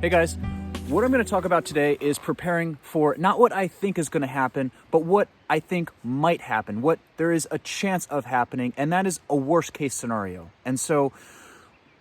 Hey guys, what I'm going to talk about today is preparing for not what I think is going to happen, but what I think might happen, what there is a chance of happening, and that is a worst case scenario. And so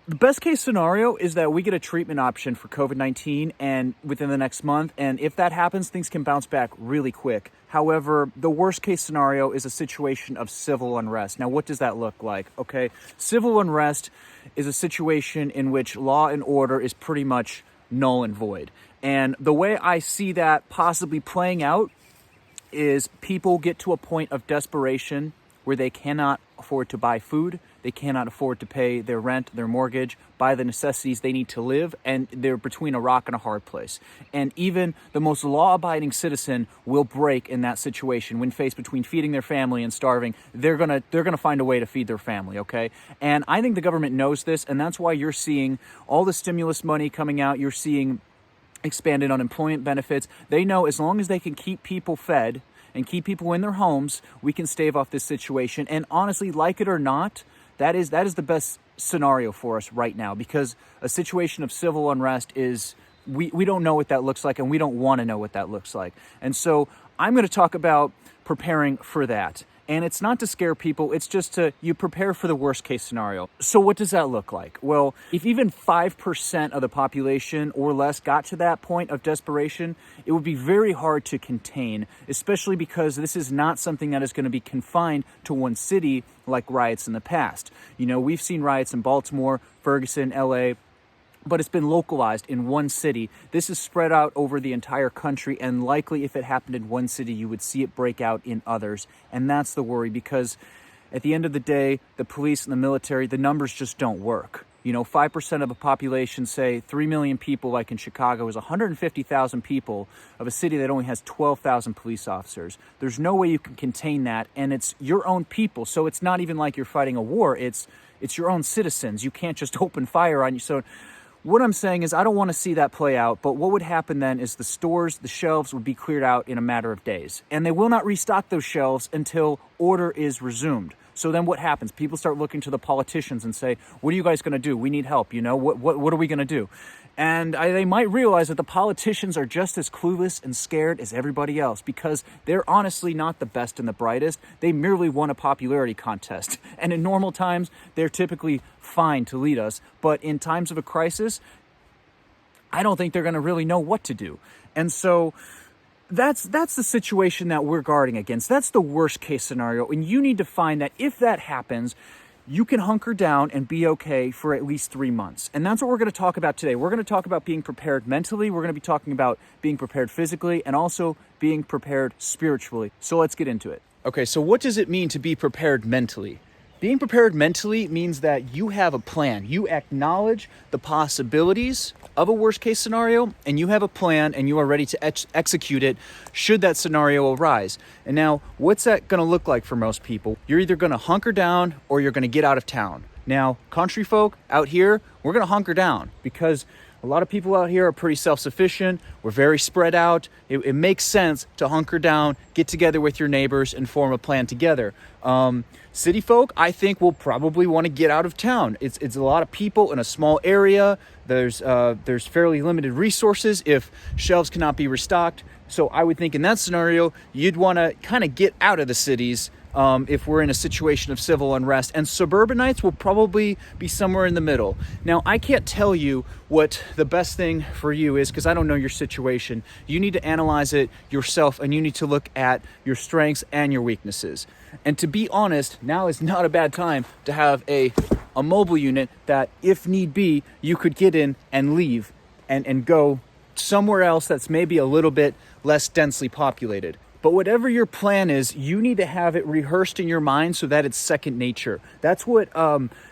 the best case scenario is that we get a treatment option for COVID-19 and within the next month. And if that happens, things can bounce back really quick. However, the worst case scenario is a situation of civil unrest. Now, what does that look like? Okay, civil unrest is a situation in which law and order is pretty much null and void. And the way I see that possibly playing out is people get to a point of desperation where they cannot afford to buy food, they cannot afford to pay their rent, their mortgage, buy the necessities they need to live, and they're between a rock and a hard place. And even the most law-abiding citizen will break in that situation when faced between feeding their family and starving. They're gonna find a way to feed their family, okay? And I think the government knows this, and that's why you're seeing all the stimulus money coming out. You're seeing expanded unemployment benefits. They know as long as they can keep people fed and keep people in their homes, we can stave off this situation. And honestly, like it or not, that is the best scenario for us right now, because a situation of civil unrest is, we don't know what that looks like, and we don't want to know what that looks like. And so I'm going to talk about preparing for that. And it's not to scare people, it's just to, you prepare for the worst case scenario. So what does that look like? Well, if even 5% of the population or less got to that point of desperation, it would be very hard to contain, especially because this is not something that is going to be confined to one city like riots in the past. You know, we've seen riots in Baltimore, Ferguson, LA, but it's been localized in one city. This is spread out over the entire country, and likely if it happened in one city, you would see it break out in others. And that's the worry, because at the end of the day, the police and the military, the numbers just don't work. You know, 5% of a population, say 3 million people, like in Chicago, is 150,000 people of a city that only has 12,000 police officers. There's no way you can contain that, and it's your own people. So it's not even like you're fighting a war. It's your own citizens. You can't just open fire on you. So what I'm saying is I don't want to see that play out, but what would happen then is the stores, the shelves would be cleared out in a matter of days. And they will not restock those shelves until order is resumed. So then what happens? People start looking to the politicians and say, what are you guys going to do? We need help, you know? What are we going to do? And they might realize that the politicians are just as clueless and scared as everybody else, because they're honestly not the best and the brightest. They merely won a popularity contest. And in normal times, they're typically fine to lead us. But in times of a crisis, I don't think they're going to really know what to do. And so that's the situation that we're guarding against. That's the worst case scenario. And you need to find that if that happens, you can hunker down and be okay for at least 3 months. And that's what we're going to talk about today. We're going to talk about being prepared mentally. We're going to be talking about being prepared physically, and also being prepared spiritually. So let's get into it. Okay, so what does it mean to be prepared mentally? Being prepared mentally means that you have a plan. You acknowledge the possibilities of a worst case scenario, and you have a plan, and you are ready to execute it should that scenario arise. And now, what's that going to look like for most people? You're either going to hunker down or you're going to get out of town. Now, country folk out here, we're going to hunker down, because a lot of people out here are pretty self-sufficient. We're very spread out. It makes sense to hunker down, get together with your neighbors, and form a plan together. City folk, I think, will probably want to get out of town. It's a lot of people in a small area. There's fairly limited resources if shelves cannot be restocked. So I would think in that scenario, you'd want to kind of get out of the cities if we're in a situation of civil unrest. And suburbanites will probably be somewhere in the middle. Now, I can't tell you what the best thing for you is, because I don't know your situation. You need to analyze it yourself, and you need to look at your strengths and your weaknesses. And to be honest, now is not a bad time to have a mobile unit that, if need be, you could get in and leave and go somewhere else that's maybe a little bit less densely populated. But whatever your plan is, you need to have it rehearsed in your mind so that it's second nature. That's what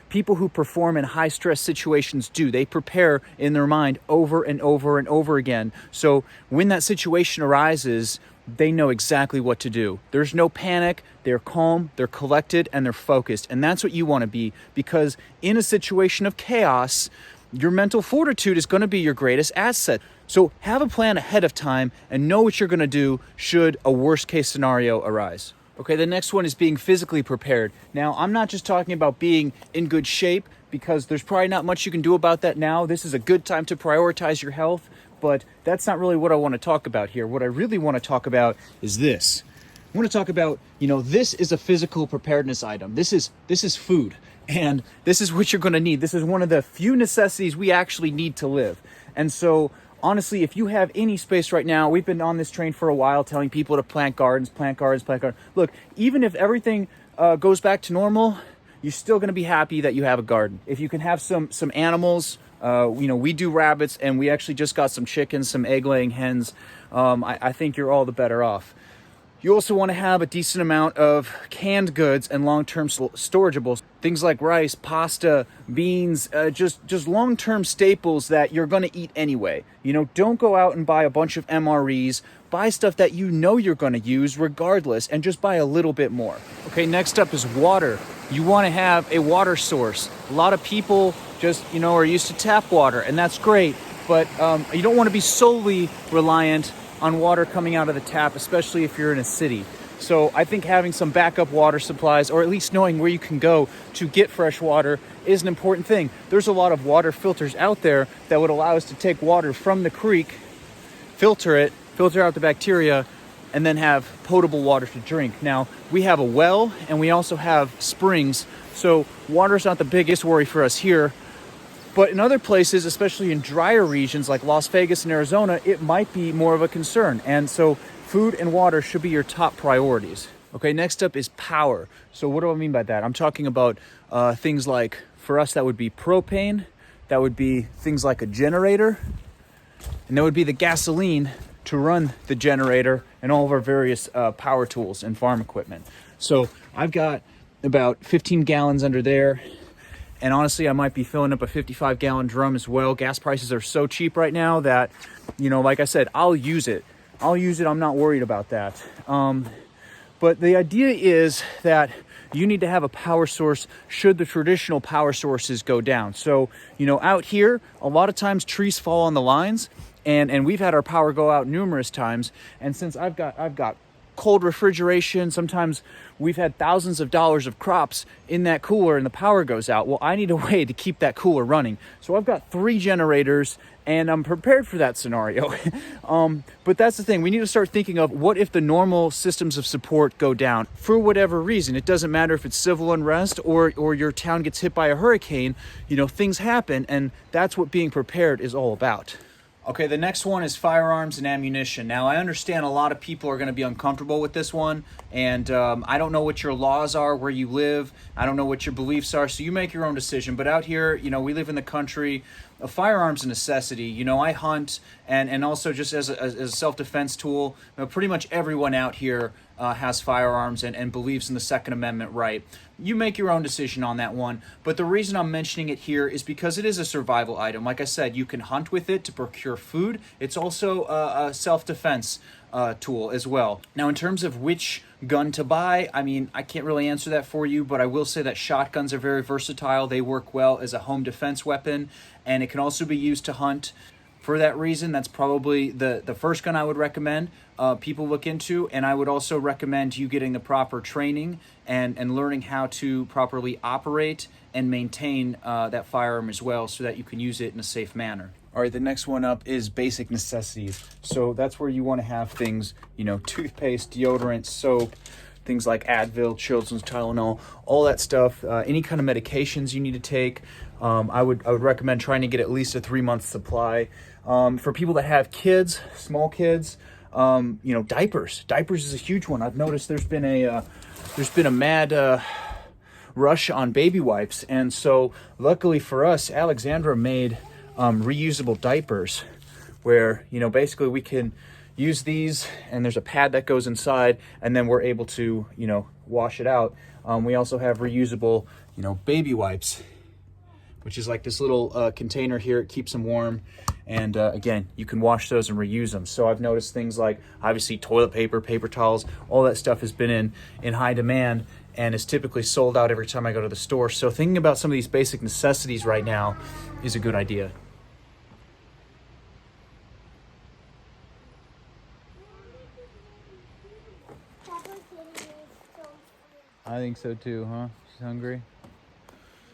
people who perform in high stress situations do. They prepare in their mind over and over and over again. So when that situation arises, they know exactly what to do. There's no panic. They're calm, they're collected, and they're focused. And that's what you want to be, because in a situation of chaos, your mental fortitude is going to be your greatest asset. So have a plan ahead of time and know what you're going to do should a worst case scenario arise. Okay, the next one is being physically prepared. Now, I'm not just talking about being in good shape, because there's probably not much you can do about that now. This is a good time to prioritize your health, but that's not really what I want to talk about here. What I really want to talk about is this. I want to talk about, this is a physical preparedness item. This is food, and this is what you're going to need. This is one of the few necessities we actually need to live. And so honestly, if you have any space right now, we've been on this train for a while telling people to plant gardens. Look, even if everything goes back to normal, you're still going to be happy that you have a garden. If you can have some animals, we do rabbits, and we actually just got some chickens, some egg-laying hens. I think you're all the better off. You also want to have a decent amount of canned goods and long-term storageables. Things like rice, pasta, beans, just long-term staples that you're going to eat anyway. Don't go out and buy a bunch of MREs. Buy stuff that you're going to use regardless, and just buy a little bit more. Okay, next up is water. You want to have a water source. A lot of people just, are used to tap water, and that's great. But you don't want to be solely reliant on water coming out of the tap, especially if you're in a city. So I think having some backup water supplies, or at least knowing where you can go to get fresh water, is an important thing. There's a lot of water filters out there that would allow us to take water from the creek, filter out the bacteria, and then have potable water to drink. Now, we have a well, and we also have springs, so water's not the biggest worry for us here. But in other places, especially in drier regions like Las Vegas and Arizona, it might be more of a concern. And so food and water should be your top priorities. Okay, next up is power. So what do I mean by that? I'm talking about things like, for us, that would be propane. That would be things like a generator. And that would be the gasoline to run the generator and all of our various power tools and farm equipment. So I've got about 15 gallons under there. And honestly, I might be filling up a 55-gallon drum as well. Gas prices are so cheap right now that, like I said, I'll use it. I'm not worried about that. But the idea is that you need to have a power source should the traditional power sources go down. So, out here, a lot of times trees fall on the lines, and we've had our power go out numerous times. And since I've got cold refrigeration, sometimes we've had thousands of dollars of crops in that cooler and the power goes out. Well, I need a way to keep that cooler running. So I've got 3 generators, and I'm prepared for that scenario. But that's the thing. We need to start thinking of, what if the normal systems of support go down for whatever reason? It doesn't matter if it's civil unrest or your town gets hit by a hurricane. Things happen, and that's what being prepared is all about. Okay, the next one is firearms and ammunition. Now, I understand a lot of people are going to be uncomfortable with this one, and I don't know what your laws are where you live. I don't know what your beliefs are, so you make your own decision. But out here, we live in the country. A firearm's a necessity. I hunt, and also just as a self-defense tool. Pretty much everyone out here has firearms and believes in the Second Amendment right. You make your own decision on that one, but the reason I'm mentioning it here is because it is a survival item. Like I said, you can hunt with it to procure food. It's also a self-defense tool as well. Now, in terms of which gun to buy, I can't really answer that for you, but I will say that shotguns are very versatile. They work well as a home defense weapon, and it can also be used to hunt. For that reason, that's probably the first gun I would recommend people look into, and I would also recommend you getting the proper training and learning how to properly operate and maintain that firearm as well, so that you can use it in a safe manner. All right, the next one up is basic necessities. So that's where you want to have things, toothpaste, deodorant, soap, things like Advil, Children's Tylenol, all that stuff. Any kind of medications you need to take. I would recommend trying to get at least a 3-month supply. For people that have kids, small kids, diapers. Diapers is a huge one. I've noticed there's been a mad rush on baby wipes, and so luckily for us, Alexandra made reusable diapers, where basically we can use these, and there's a pad that goes inside, and then we're able to wash it out. We also have reusable baby wipes, which is like this little container here. It keeps them warm, and again, you can wash those and reuse them. So I've noticed things like, obviously, toilet paper, paper towels, all that stuff has been in high demand and is typically sold out every time I go to the store. So thinking about some of these basic necessities right now is a good idea. I think so too, huh? She's hungry.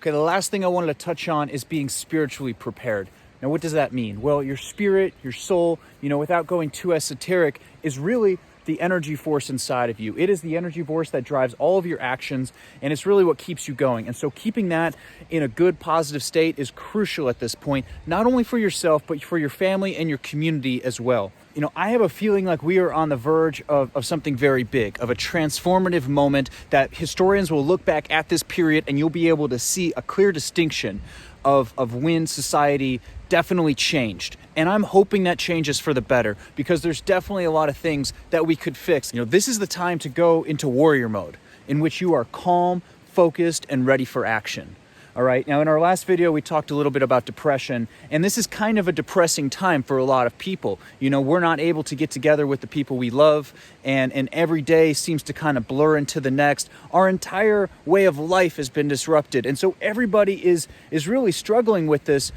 Okay, the last thing I wanted to touch on is being spiritually prepared. Now, what does that mean? Well, your spirit, your soul, without going too esoteric, is really the energy force inside of you. It is the energy force that drives all of your actions, and it's really what keeps you going. And so keeping that in a good, positive state is crucial at this point, not only for yourself, but for your family and your community as well. I have a feeling like we are on the verge of something very big, of a transformative moment that historians will look back at this period and you'll be able to see a clear distinction of when society definitely changed. And I'm hoping that changes for the better, because there's definitely a lot of things that we could fix. This is the time to go into warrior mode, in which you are calm, focused, and ready for action. All right, now in our last video, we talked a little bit about depression, and this is kind of a depressing time for a lot of people. We're not able to get together with the people we love, and every day seems to kind of blur into the next. Our entire way of life has been disrupted, and so everybody is really struggling with this,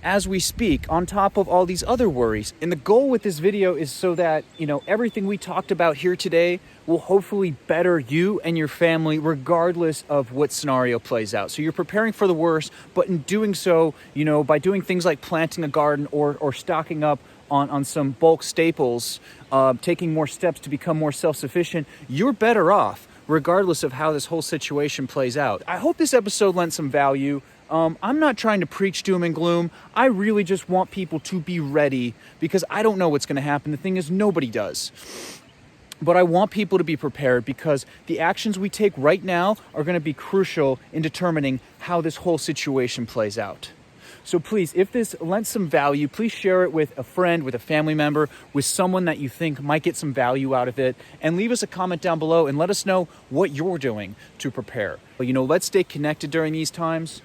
as we speak, on top of all these other worries. And the goal with this video is so that, everything we talked about here today will hopefully better you and your family regardless of what scenario plays out. So you're preparing for the worst, but in doing so, by doing things like planting a garden or stocking up on some bulk staples, taking more steps to become more self-sufficient, you're better off regardless of how this whole situation plays out. I hope this episode lent some value. I'm not trying to preach doom and gloom. I really just want people to be ready, because I don't know what's going to happen. The thing is, nobody does. But I want people to be prepared, because the actions we take right now are going to be crucial in determining how this whole situation plays out. So please, if this lent some value, please share it with a friend, with a family member, with someone that you think might get some value out of it, and leave us a comment down below and let us know what you're doing to prepare. But let's stay connected during these times,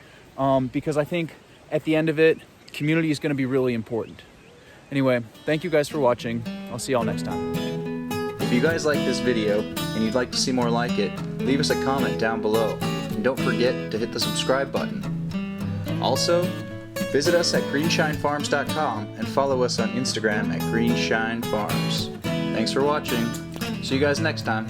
because I think at the end of it, community is going to be really important. Anyway, thank you guys for watching. I'll see y'all next time. If you guys like this video and you'd like to see more like it, leave us a comment down below, and don't forget to hit the subscribe button. Also, visit us at greenshinefarms.com and follow us on Instagram at greenshinefarms. Thanks for watching. See you guys next time.